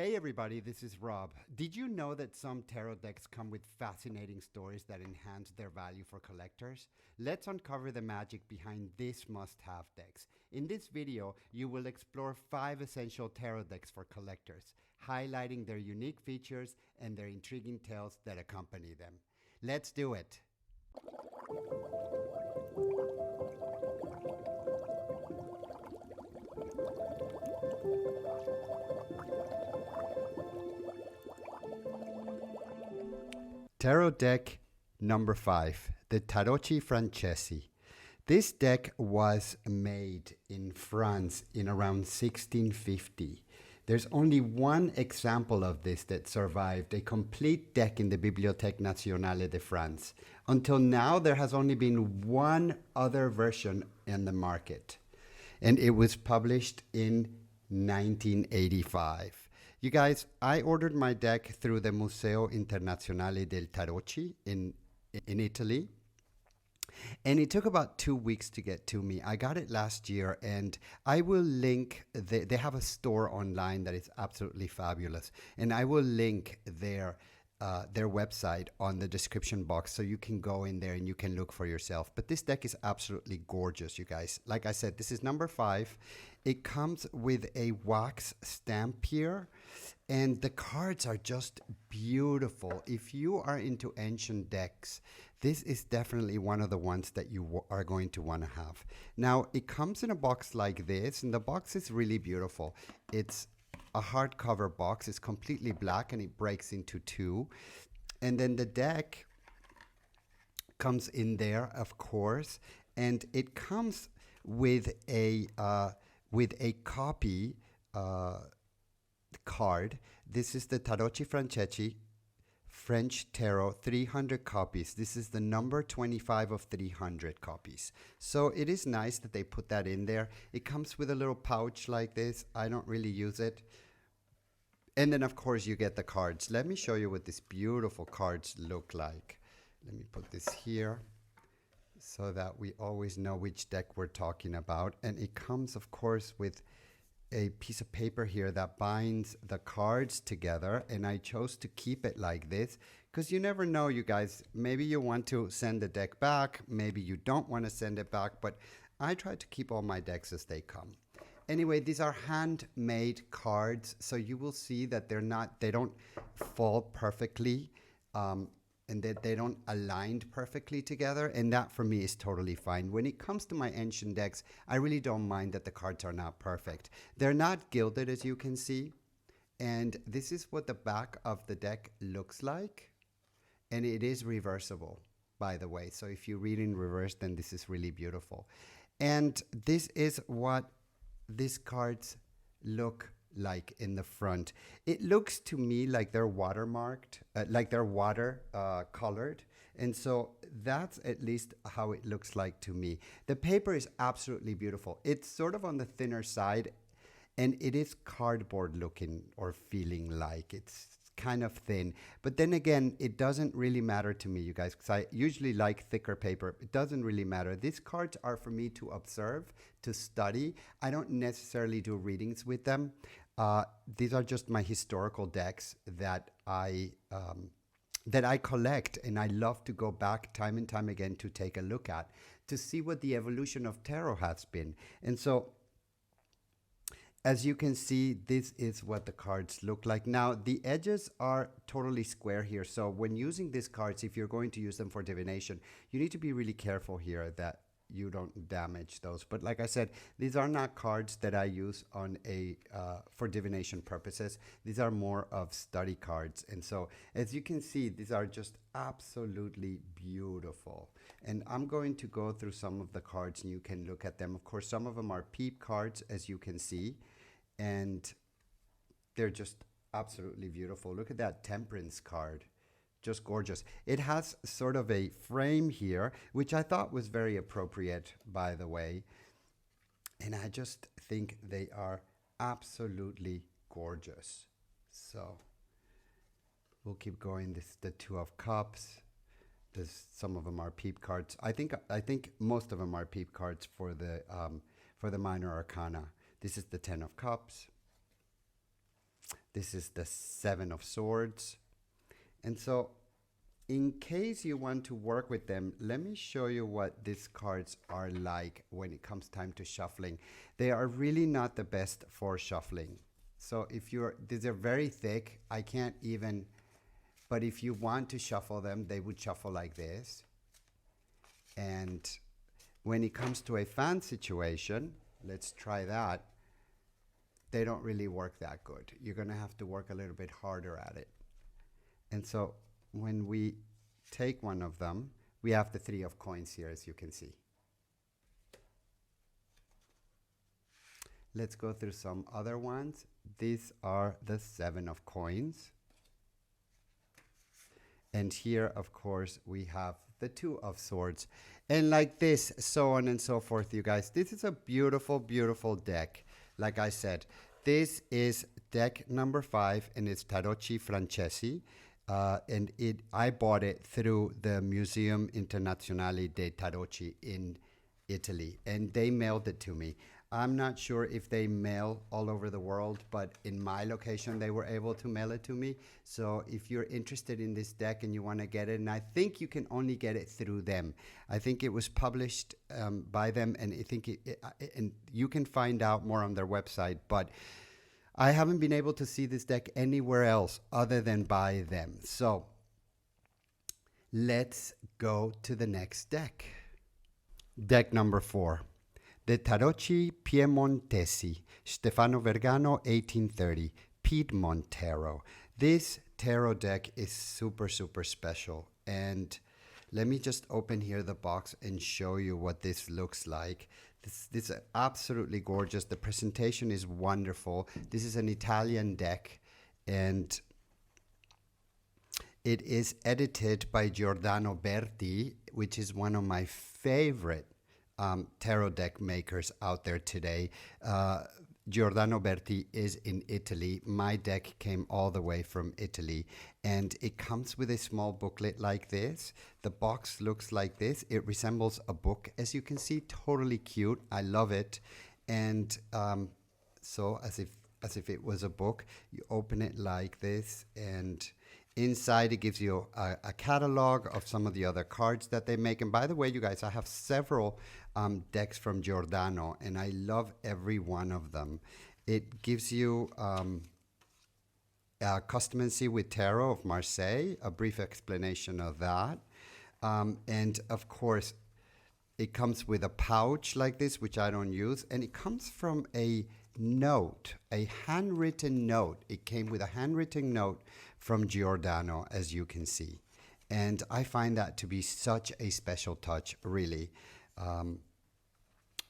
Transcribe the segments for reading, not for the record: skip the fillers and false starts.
Hey everybody, this is Rob. Did you know that some tarot decks come with fascinating stories that enhance their value for collectors? Let's uncover the magic behind this must-have decks. In this video, you will explore 5 essential tarot decks for collectors, highlighting their unique features and their intriguing tales that accompany them. Let's do it! Tarot deck number 5, the Tarocchi Francesi. This deck was made in France in around 1650. There's only one example of this that survived, a complete deck in the Bibliothèque Nationale de France. Until now, there has only been one other version in the market, and it was published in 1985. You guys, I ordered my deck through the Museo Internazionale del Tarocchi in Italy, and it took about 2 weeks to get to me. I got it last year, and I will link, they have a store online that is absolutely fabulous, and I will link their website on the description box so you can go in there and you can look for yourself. But this deck is absolutely gorgeous, you guys. Like I said, this is number 5. It comes with a wax stamp here, and the cards are just beautiful. If you are into ancient decks, this is definitely one of the ones that you are going to want to have. Now, it comes in a box like this, and the box is really beautiful. It's a hardcover box. It's completely black, and it breaks into 2. And then the deck comes in there, of course, and it comes with a copy card. This is the Tarocchi Francesi French Tarot, 300 copies. This is the number 25 of 300 copies. So it is nice that they put that in there. It comes with a little pouch like this. I don't really use it. And then, of course, you get the cards. Let me show you what these beautiful cards look like. Let me put this here so that we always know which deck we're talking about. And it comes, of course, with a piece of paper here that binds the cards together, and I chose to keep it like this because you never know, you guys. Maybe you want to send the deck back, maybe you don't want to send it back, but I try to keep all my decks as they come. Anyway, these are handmade cards, so you will see that they don't fall perfectly, and that they don't align perfectly together, and that for me is totally fine. When it comes to my ancient decks, I really don't mind that the cards are not perfect. They're not gilded, as you can see, and this is what the back of the deck looks like, and it is reversible, by the way. So if you read in reverse, then this is really beautiful. And this is what these cards look like in the front. It looks to me like they're watermarked, like they're water colored, and so that's at least how it looks like to me. The paper is absolutely beautiful. It's sort of on the thinner side, and it is cardboard looking or feeling like. It's kind of thin, but then again, it doesn't really matter to me, you guys, because I usually like thicker paper. It doesn't really matter. These cards are for me to observe, to study. I don't necessarily do readings with them. These are just my historical decks that I collect, and I love to go back time and time again to take a look at, to see what the evolution of tarot has been. And so, as you can see, this is what the cards look like. Now, the edges are totally square here. So when using these cards, if you're going to use them for divination, you need to be really careful here that you don't damage those. But like I said, these are not cards that I use on for divination purposes. These are more of study cards. And so, as you can see, these are just absolutely beautiful. And I'm going to go through some of the cards, and you can look at them. Of course, some of them are peep cards, as you can see, and they're just absolutely beautiful. Look at that Temperance card. Just gorgeous. It has sort of a frame here, which I thought was very appropriate, by the way. And I just think they are absolutely gorgeous. So we'll keep going. This is the Two of Cups. Some of them are peep cards. I think most of them are peep cards for the minor arcana. This is the Ten of Cups. This is the Seven of Swords. And so in case you want to work with them, let me show you what these cards are like when it comes time to shuffling. They are really not the best for shuffling. So these are very thick. I can't even, but if you want to shuffle them, they would shuffle like this. And when it comes to a fan situation, let's try that. They don't really work that good. You're going to have to work a little bit harder at it. And so when we take one of them, we have the Three of Coins here, as you can see. Let's go through some other ones. These are the Seven of Coins. And here, of course, we have the Two of Swords. And like this, so on and so forth, you guys. This is a beautiful, beautiful deck. Like I said, this is deck number 5, and it's Tarocchi Francesi. And I bought it through the Museum Internazionale dei Tarocchi in Italy, and they mailed it to me. I'm not sure if they mail all over the world, but in my location, they were able to mail it to me. So if you're interested in this deck and you want to get it, and I think you can only get it through them. I think it was published by them, and I think and you can find out more on their website, but I haven't been able to see this deck anywhere else other than by them. So let's go to the next deck. Deck number 4. The Tarocchi Piemontesi, Stefano Vergano, 1830, Piedmont Tarot. This tarot deck is super, super special. And let me just open here the box and show you what this looks like. This is absolutely gorgeous. The presentation is wonderful. This is an Italian deck, and it is edited by Giordano Berti, which is one of my favorite tarot deck makers out there today. Giordano Berti is in Italy. My deck came all the way from Italy, and it comes with a small booklet like this. The box looks like this. It resembles a book, as you can see. Totally cute. I love it. And so as if it was a book, you open it like this, and inside it gives you a catalog of some of the other cards that they make. And by the way, you guys, I have several decks from Giordano, and I love every one of them. It gives you Customancy with Tarot of Marseille, a brief explanation of that. And of course, it comes with a pouch like this, which I don't use. And it comes from a note, a handwritten note. It came with a handwritten note from Giordano, as you can see. And I find that to be such a special touch, really.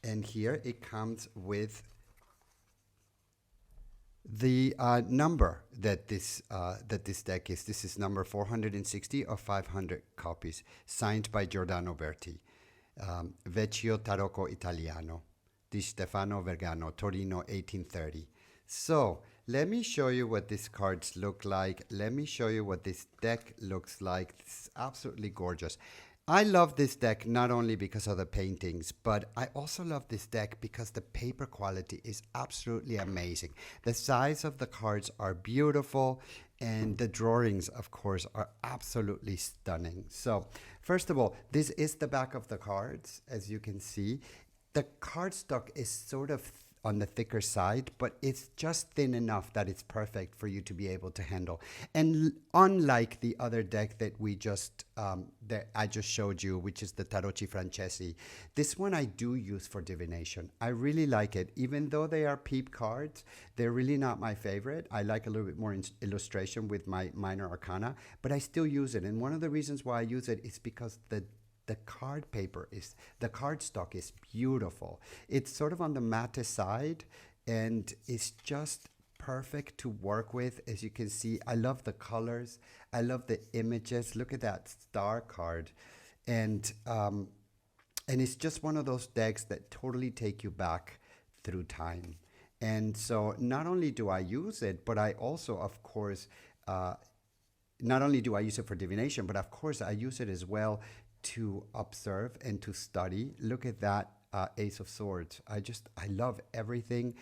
And here it comes with the number that this deck is. This is number 460 of 500 copies, signed by Giordano Berti. Vecchio Tarocco Italiano, di Stefano Vergano, Torino, 1830. So let me show you what these cards look like. Let me show you what this deck looks like. This is absolutely gorgeous. I love this deck not only because of the paintings, but I also love this deck because the paper quality is absolutely amazing. The size of the cards are beautiful, and the drawings, of course, are absolutely stunning. So, first of all, this is the back of the cards, as you can see. The cardstock is sort of on the thicker side, but it's just thin enough that it's perfect for you to be able to handle. And unlike the other deck that I just showed you, which is the Tarocchi Francesi, this one I do use for divination. I really like it. Even though they are peep cards, they're really not my favorite. I like a little bit more illustration with my minor arcana, but I still use it. And one of the reasons why I use it is because the cardstock is beautiful. It's sort of on the matte side, and it's just perfect to work with. As you can see, I love the colors. I love the images. Look at that star card. And it's just one of those decks that totally take you back through time. And so not only do I use it, but I also, of course, not only do I use it for divination, but of course I use it as well to observe and to study. Look at that Ace of Swords. I love everything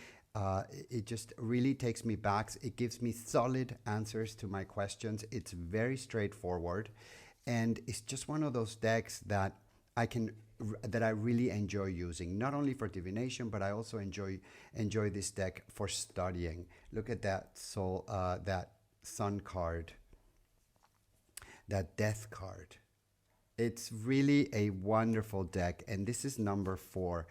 It just really takes me back. It gives me solid answers to my questions. It's very straightforward, and it's just one of those decks that I really enjoy using, not only for divination, but I also enjoy this deck for studying. Look at that soul, that sun card, that death card. It's really a wonderful deck, and this is number 4.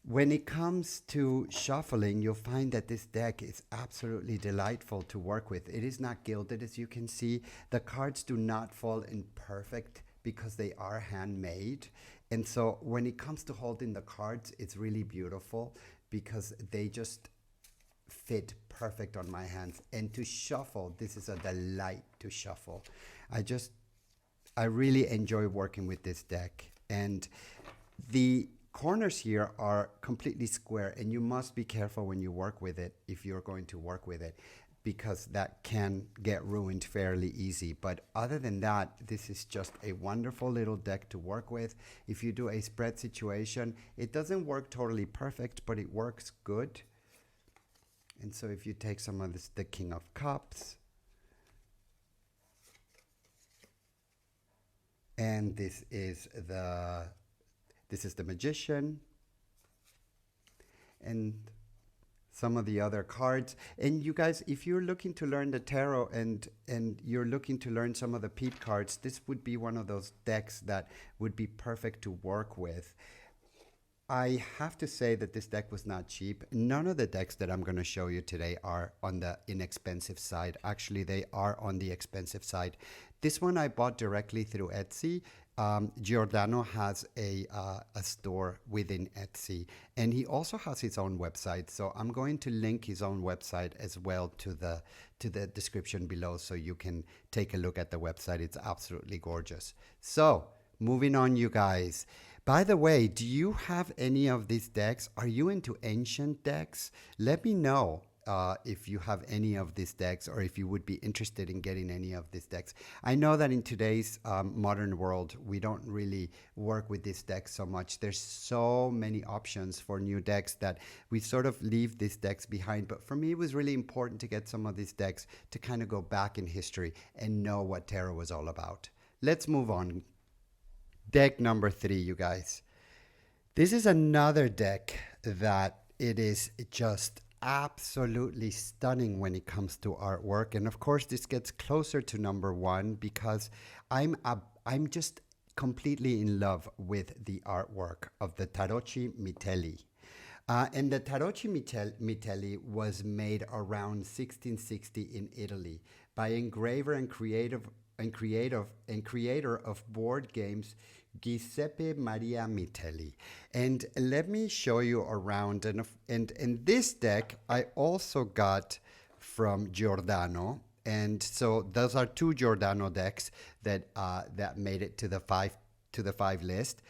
When it comes to shuffling, you'll find that this deck is absolutely delightful to work with. It is not gilded, as you can see. The cards do not fall in perfect because they are handmade. And so when it comes to holding the cards, it's really beautiful because they just fit perfect on my hands. And to shuffle, this is a delight to shuffle. I really enjoy working with this deck. And the corners here are completely square, and you must be careful when you work with it, if you're going to work with it, because that can get ruined fairly easy. But other than that, this is just a wonderful little deck to work with. If you do a spread situation, it doesn't work totally perfect, but it works good. And so if you take some of this, the King of Cups, and this is the Magician, and some of the other cards. And you guys, if you're looking to learn the tarot and you're looking to learn some of the Pete cards, this would be one of those decks that would be perfect to work with. I have to say that this deck was not cheap. None of the decks that I'm going to show you today are on the inexpensive side. Actually, they are on the expensive side. This one I bought directly through Etsy. Giordano has a store within Etsy, and he also has his own website. So I'm going to link his own website as well to the description below, so you can take a look at the website. It's absolutely gorgeous. So moving on, you guys. By the way, do you have any of these decks? Are you into ancient decks? Let me know if you have any of these decks, or if you would be interested in getting any of these decks. I know that in today's modern world, we don't really work with these decks so much. There's so many options for new decks that we sort of leave these decks behind. But for me, it was really important to get some of these decks to kind of go back in history and know what tarot was all about. Let's move on. Deck number 3, you guys. This is another deck that it is just absolutely stunning when it comes to artwork. And of course, this gets closer to number 1 because I'm just completely in love with the artwork of the Tarocchi Mitelli. And the Tarocchi Mitelli was made around 1660 in Italy by engraver and creator of board games Giuseppe Maria Mitelli. And let me show you around. And this deck I also got from Giordano. And so those are 2 Giordano decks that made it to the 5 list.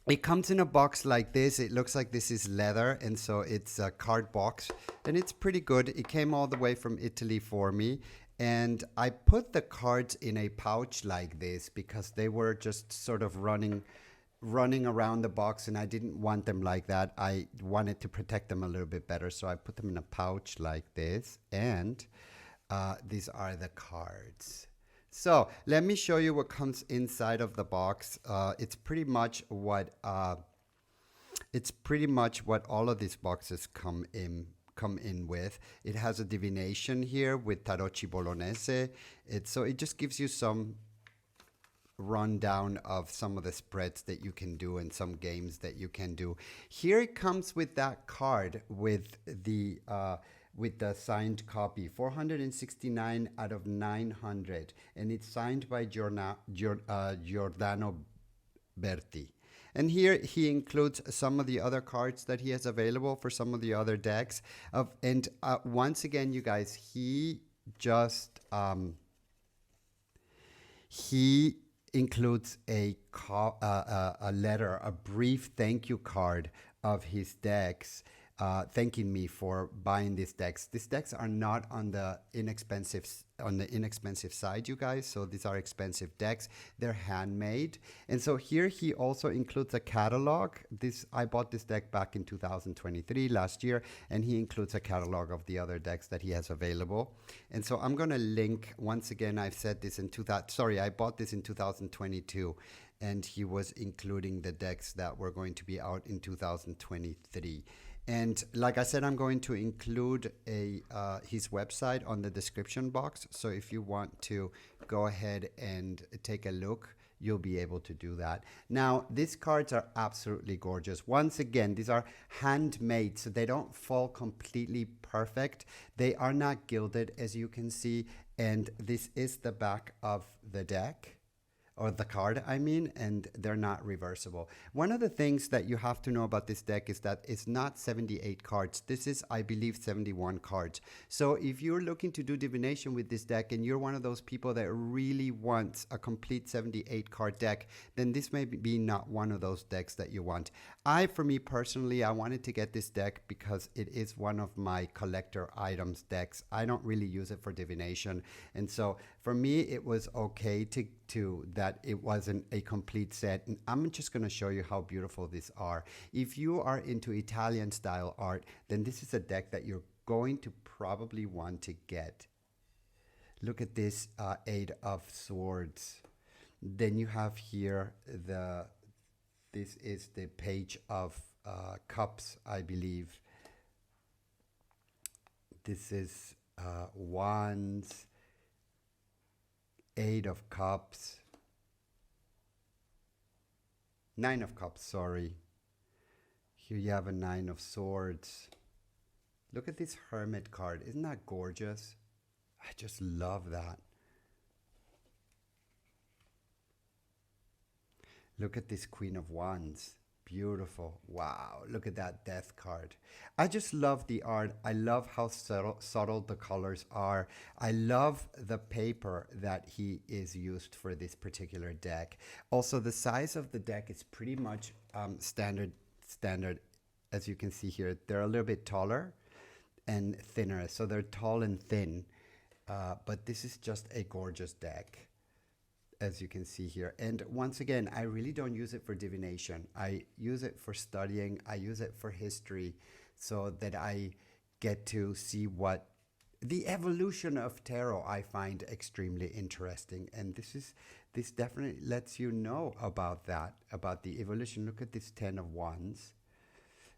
It comes in a box like this. It looks like this is leather, and so it's a card box, and it's pretty good. It came all the way from Italy for me, and I put the cards in a pouch like this because they were just sort of running around the box, and I didn't want them like that. I wanted to protect them a little bit better, so I put them in a pouch like this, and these are the cards. So let me show you what comes inside of the box. It's pretty much what all of these boxes come in with. It has a divination here with Tarocchi Bolognese. So it just gives you some rundown of some of the spreads that you can do and some games that you can do. Here it comes with that card with the signed copy, 469 out of 900, and it's signed by Giordano Berti. And here he includes some of the other cards that he has available for some of the other decks. Once again, you guys, he includes a letter, a brief thank you card of his decks. thanking me for buying these decks. These decks are not on the inexpensive side, you guys. So these are expensive decks. They're handmade. And so here he also includes a catalog. I bought this deck back in 2023, last year, and he includes a catalog of the other decks that he has available. And so I'm going to link, once again, I've said this in I bought this in 2022, and he was including the decks that were going to be out in 2023. And like I said, I'm going to include his website on the description box. So if you want to go ahead and take a look, you'll be able to do that. Now, these cards are absolutely gorgeous. Once again, these are handmade, so they don't fall completely perfect. They are not gilded, as you can see. And this is the back of the deck. Or the card, I mean, and they're not reversible. One of the things that you have to know about this deck is that it's not 78 cards. This is, I believe, 71 cards. So if you're looking to do divination with this deck and you're one of those people that really wants a complete 78 card deck, then this may be not one of those decks that you want. For me personally, I wanted to get this deck because it is one of my collector items decks. I don't really use it for divination. And so for me, it was okay to that it wasn't a complete set. And I'm just going to show you how beautiful these are. If you are into Italian style art, then this is a deck that you're going to probably want to get. Look at this Eight of Swords. Then you have here this is the Page of Cups, I believe. This is Wands, Eight of Cups, Nine of Cups, sorry. Here you have a Nine of Swords. Look at this Hermit card. Isn't that gorgeous? I just love that. Look at this Queen of Wands. Beautiful. Wow. Look at that Death card. I just love the art. I love how subtle the colors are. I love the paper that he is used for this particular deck. Also, the size of the deck is pretty much standard. As you can see here, they're a little bit taller and thinner. So they're tall and thin. But this is just a gorgeous deck, as you can see here. And once again, I really don't use it for divination. I use it for studying. I use it for history, so that I get to see what the evolution of tarot I find extremely interesting. And this definitely lets you know about that, about the evolution. Look at this 10 of Wands.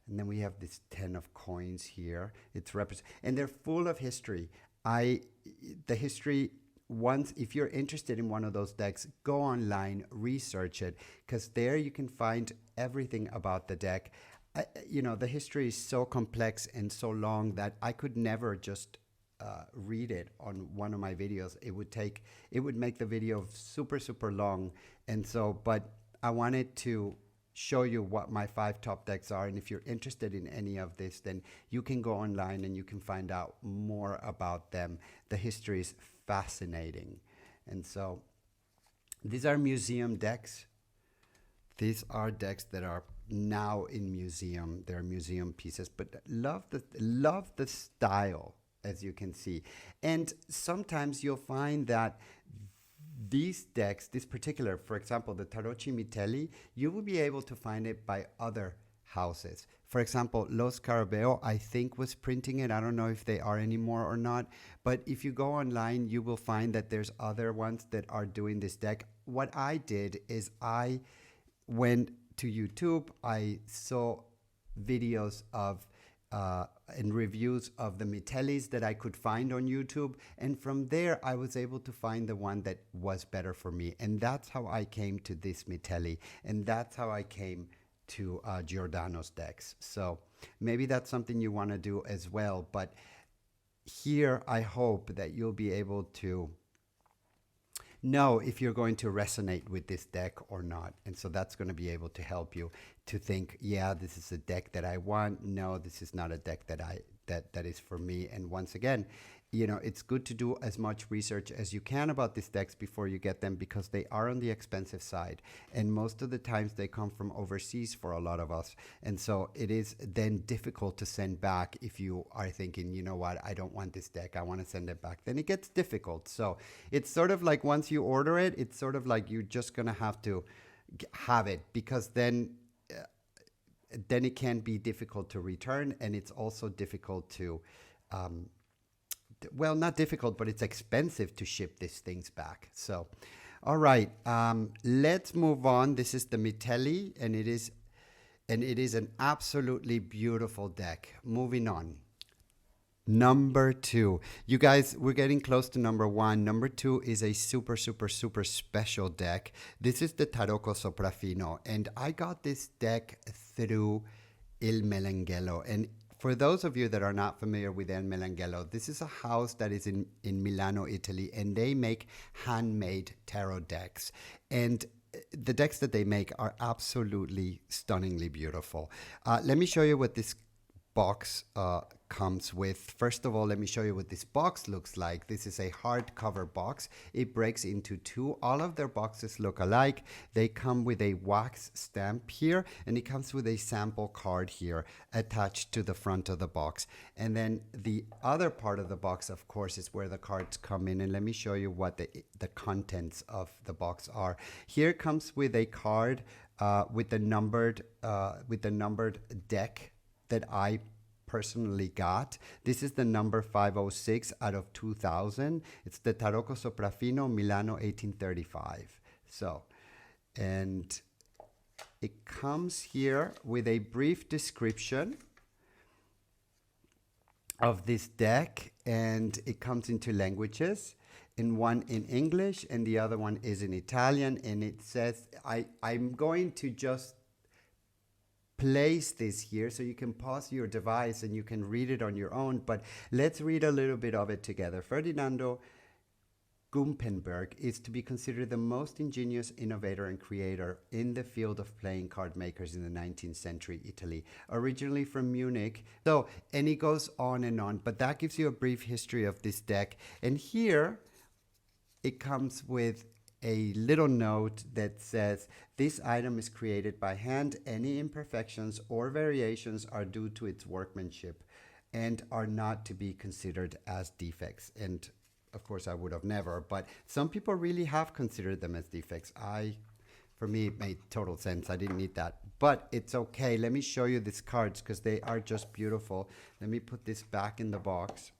And then we have this 10 of Coins here. It's and they're full of history. The history, once, if you're interested in one of those decks, go online, research it, because there you can find everything about the deck. The history is so complex and so long that I could never just read it on one of my videos. It would make the video super, super long. And so, but I wanted to show you what my 5 top decks are. And if you're interested in any of this, then you can go online and you can find out more about them. The history is fascinating. And so these are museum decks. These are decks that are now in museum. They're museum pieces, but love the style, as you can see. And sometimes you'll find that these decks, this particular, for example, the Tarocchi Mitelli, you will be able to find it by other houses. For example, Los Carabeo, I think, was printing it. I don't know if they are anymore or not. But if you go online, you will find that there's other ones that are doing this deck. What I did is I went to YouTube. I saw videos of and reviews of the Mitellis that I could find on YouTube. And from there, I was able to find the one that was better for me. And that's how I came to this Mitelli. And that's how I came to Giordano's decks. So maybe that's something you want to do as well. But here, I hope that you'll be able to know if you're going to resonate with this deck or not. And so that's going to be able to help you to think, yeah, this is a deck that I want. No, this is not a deck that that is for me. And once again, you know, it's good to do as much research as you can about these decks before you get them, because they are on the expensive side, and most of the times they come from overseas for a lot of us. And so it is then difficult to send back if you are thinking, you know what, I don't want this deck, I want to send it back. Then it gets difficult. So it's sort of like once you order it, it's sort of like you're just going to have to have it, because then it can be difficult to return, and it's also difficult to well, not difficult, but it's expensive to ship these things back. So, all right, let's move on. This is the Mitelli, and it is an absolutely beautiful deck. Moving on. Number 2. You guys, we're getting close to number 1. Number 2 is a super, super, super special deck. This is the Tarocco Sopraffino, and I got this deck through Il Melanghello. And for those of you that are not familiar with El Melanghello, this is a house that is in Milano, Italy, and they make handmade tarot decks. And the decks that they make are absolutely stunningly beautiful. Let me show you what this box comes with. First of all, let me show you what this box looks like. This is a hardcover box. It breaks into 2. All of their boxes look alike. They come with a wax stamp here, and it comes with a sample card here attached to the front of the box. And then the other part of the box, of course, is where the cards come in. And let me show you what the contents of the box are. Here comes with a card with the numbered deck that I personally got. This is the number 506 out of 2000. It's the Tarocco Sopraffino, Milano, 1835. So, and it comes here with a brief description of this deck, and it comes in 2 languages, in one in English and the other one is in Italian. And it says, I'm going to just place this here so you can pause your device and you can read it on your own, but let's read a little bit of it together. Ferdinando Gumpenberg is to be considered the most ingenious innovator and creator in the field of playing card makers in the 19th century Italy, originally from Munich. So, and it goes on, but that gives you a brief history of this deck. And here it comes with a little note that says, this item is created by hand. Any imperfections or variations are due to its workmanship and are not to be considered as defects. And of course, I would have never, but some people really have considered them as defects. For me, it made total sense. I didn't need that, but it's okay. Let me show you these cards because they are just beautiful. Let me put this back in the box.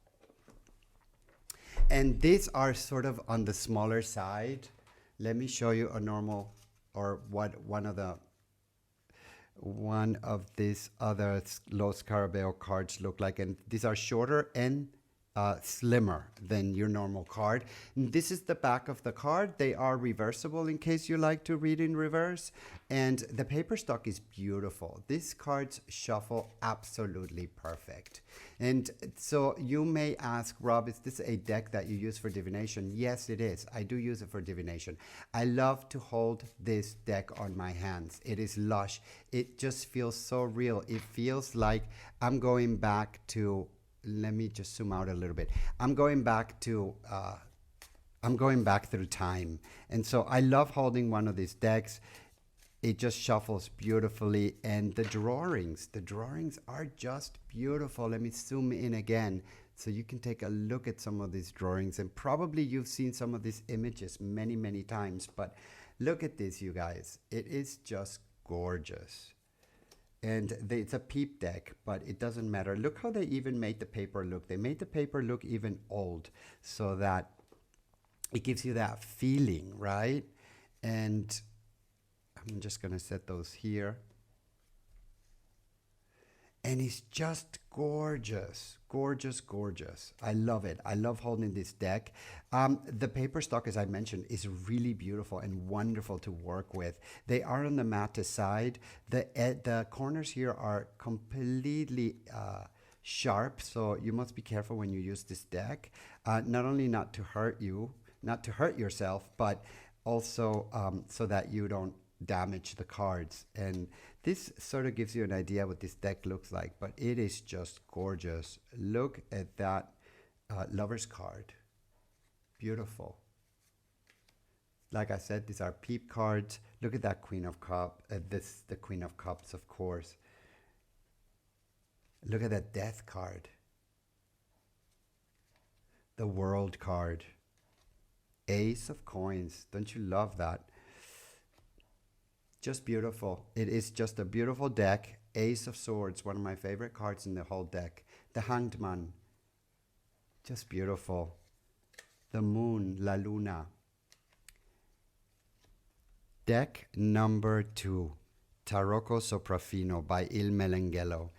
And these are sort of on the smaller side. Let me show you a normal, or what one of these other Los Scarabeo cards look like. And these are shorter and slimmer than your normal card. And this is the back of the card. They are reversible in case you like to read in reverse. And the paper stock is beautiful. These cards shuffle absolutely perfect. And so you may ask, Rob, is this a deck that you use for divination? Yes, it is. I do use it for divination. I love to hold this deck on my hands. It is lush. It just feels so real. It feels like I'm going back to, let me just zoom out a little bit. I'm going back through time. And so I love holding one of these decks. It just shuffles beautifully. And the drawings are just beautiful. Let me zoom in again so you can take a look at some of these drawings. And probably you've seen some of these images many, many times. But look at this, you guys. It is just gorgeous. And it's a peep deck, but it doesn't matter. Look how they even made the paper look. They made the paper look even old so that it gives you that feeling, right? And I'm just going to set those here. And it's just gorgeous, gorgeous, gorgeous. I love it. I love holding this deck. The paper stock, as I mentioned, is really beautiful and wonderful to work with. They are on the matte side. The corners here are completely sharp, so you must be careful when you use this deck. Not only not to hurt yourself, but also so that you don't damage the cards. And This sort of gives you an idea what this deck looks like, but it is just gorgeous. Look at that lover's card. Beautiful. Like I said, these are peep cards. Look at that Queen of Cups. The Queen of Cups, of course. Look at that Death card. The World card. Ace of Coins. Don't you love that? Just beautiful. It is just a beautiful deck. Ace of Swords, one of my favorite cards in the whole deck. The Hanged Man. Just beautiful. The Moon, La Luna. Deck number 2, Tarocco Sopraffino by Il Melenghello.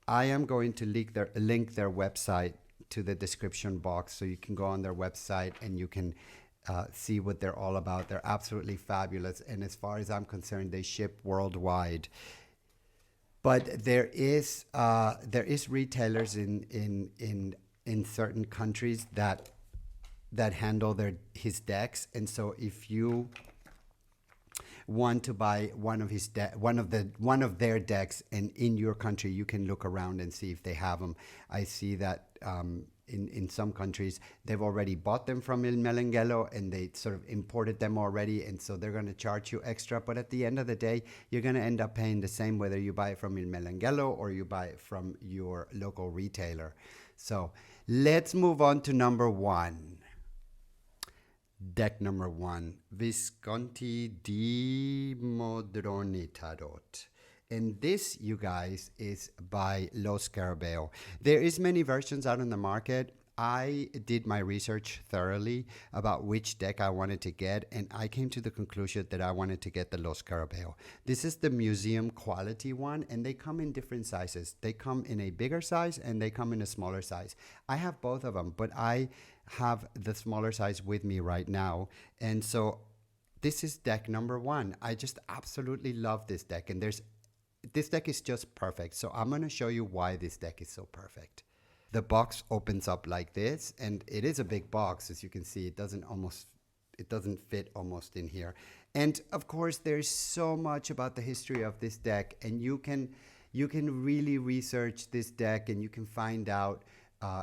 I am going to link their website to the description box, so you can go on their website and you can see what they're all about. They're absolutely fabulous, and as far as I'm concerned, they ship worldwide. But there is retailers in certain countries that handle his decks, and so if you want to buy one of their decks, and in your country you can look around and see if they have them. I see that in some countries they've already bought them from Il Melenghello and they sort of imported them already, and so they're going to charge you extra, but at the end of the day you're going to end up paying the same whether you buy it from Il Melenghello or you buy it from your local retailer. So let's move on to number 1. Deck number 1, Visconti di Modroni Tarot. And this, you guys, is by Lo Scarabeo. There is many versions out in the market. I did my research thoroughly about which deck I wanted to get, and I came to the conclusion that I wanted to get the Lo Scarabeo. This is the museum quality one, and they come in different sizes. They come in a bigger size and they come in a smaller size. I have both of them, but I have the smaller size with me right now, and so this is deck number 1. I just absolutely love this deck, and this deck is just perfect. So I'm going to show you why this deck is so perfect. The box opens up like this, and it is a big box. As you can see, it doesn't fit almost in here. And of course, there's so much about the history of this deck, and you can really research this deck and you can find out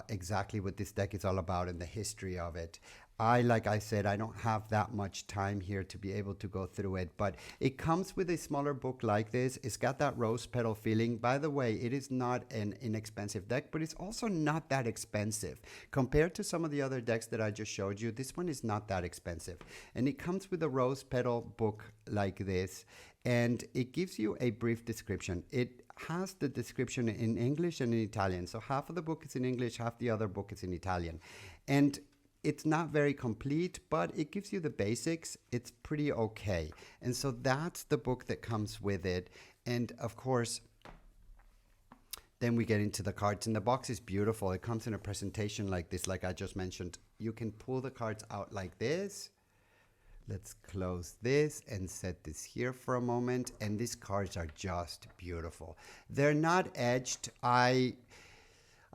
exactly what this deck is all about and the history of it. Like I said, I don't have that much time here to be able to go through it, but it comes with a smaller book like this. It's got that rose petal feeling. By the way, it is not an inexpensive deck, but it's also not that expensive. Compared to some of the other decks that I just showed you, this one is not that expensive. And it comes with a rose petal book like this, and it gives you a brief description. It has the description in English and in Italian. So half of the book is in English, half the other book is in Italian. And it's not very complete, but it gives you the basics. It's pretty okay. And so that's the book that comes with it. And of course, then we get into the cards. And the box is beautiful. It comes in a presentation like this, like I just mentioned. You can pull the cards out like this. Let's close this and set this here for a moment. And these cards are just beautiful. They're not edged.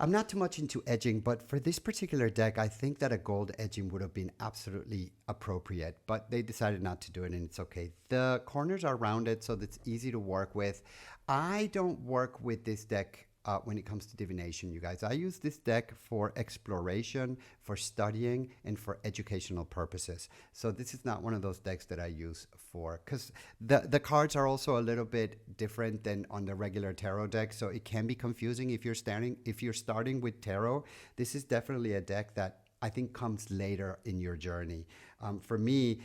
I'm not too much into edging, but for this particular deck, I think that a gold edging would have been absolutely appropriate, but they decided not to do it, and it's okay. The corners are rounded, so that's easy to work with. I don't work with this deck when it comes to divination, you guys. I use this deck for exploration, for studying, and for educational purposes. So this is not one of those decks that I use for, because the cards are also a little bit different than on the regular tarot deck, so it can be confusing if you're starting with tarot. This is definitely a deck that I think comes later in your journey. For me,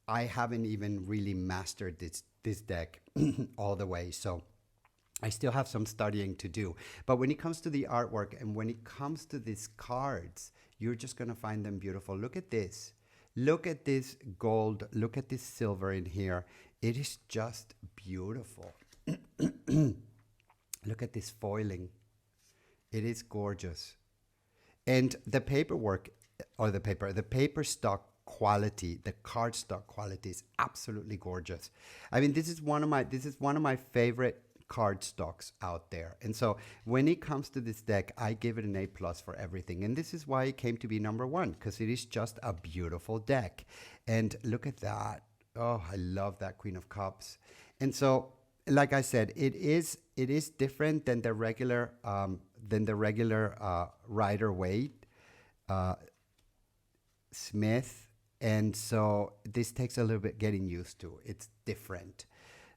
I haven't even really mastered this deck all the way, so I still have some studying to do. But when it comes to the artwork and when it comes to these cards, you're just going to find them beautiful. Look at this. Look at this gold. Look at this silver in here. It is just beautiful. Look at this foiling. It is gorgeous. And the paperwork, or the paper stock quality, the cardstock quality is absolutely gorgeous. I mean, this is one of my favorite card stocks out there. And so when it comes to this deck, I give it an A+ for everything. And this is why it came to be number 1, because it is just a beautiful deck. And look at that. Oh, I love that Queen of Cups. And so like I said, it is different than the regular Rider Waite Smith, and so this takes a little bit getting used to. It's different.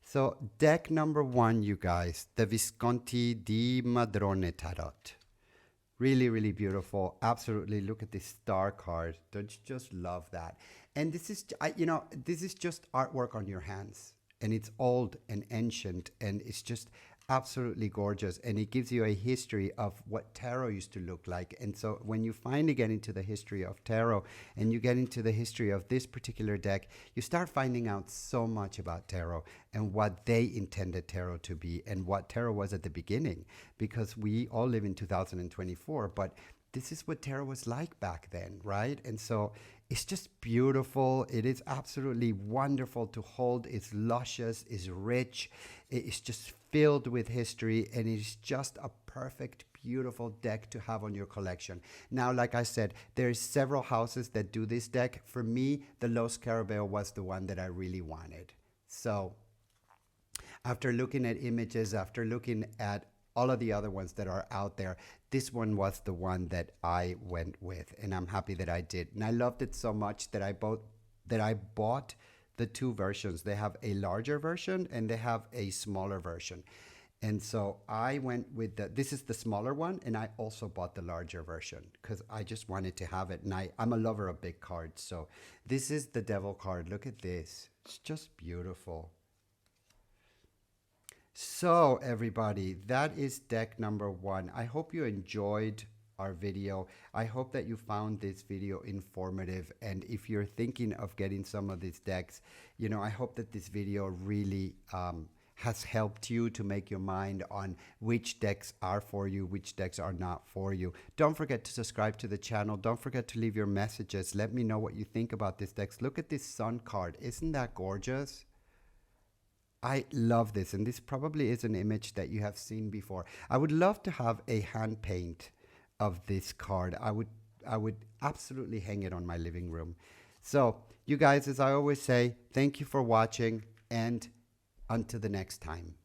So deck number one, you guys, the Visconti di Madrone Tarot. Really, really beautiful. Absolutely. Look at this star card. Don't you just love that? And this is, this is just artwork on your hands. And it's old and ancient. And it's just absolutely gorgeous. And it gives you a history of what tarot used to look like. And so when you finally get into the history of tarot and you get into the history of this particular deck, you start finding out so much about tarot and what they intended tarot to be and what tarot was at the beginning. Because we all live in 2024, but this is what tarot was like back then, right? And so it's just beautiful. It is absolutely wonderful to hold. It's luscious, it's rich, it's just filled with history, and it's just a perfect, beautiful deck to have on your collection. Now, like I said, there's several houses that do this deck. For me, the Los Carabeo was the one that I really wanted. So after looking at images, after looking at all of the other ones that are out there, this one was the one that I went with, and I'm happy that I did. And I loved it so much that I bought the two versions. They have a larger version and they have a smaller version. And so I went with this is the smaller one, and I also bought the larger version because I just wanted to have it. And I'm a lover of big cards. So this is the Devil card. Look at this. It's just beautiful. So everybody, that is deck number one. I hope you enjoyed our video. I hope that you found this video informative. And if you're thinking of getting some of these decks, I hope that this video really has helped you to make your mind on which decks are for you, which decks are not for you. Don't forget to subscribe to the channel. Don't forget to leave your messages. Let me know what you think about these decks. Look at this Sun card. Isn't that gorgeous? I love this, and this probably is an image that you have seen before. I would love to have a hand paint of this card. I would absolutely hang it on my living room. So, you guys, as I always say, thank you for watching, and until the next time.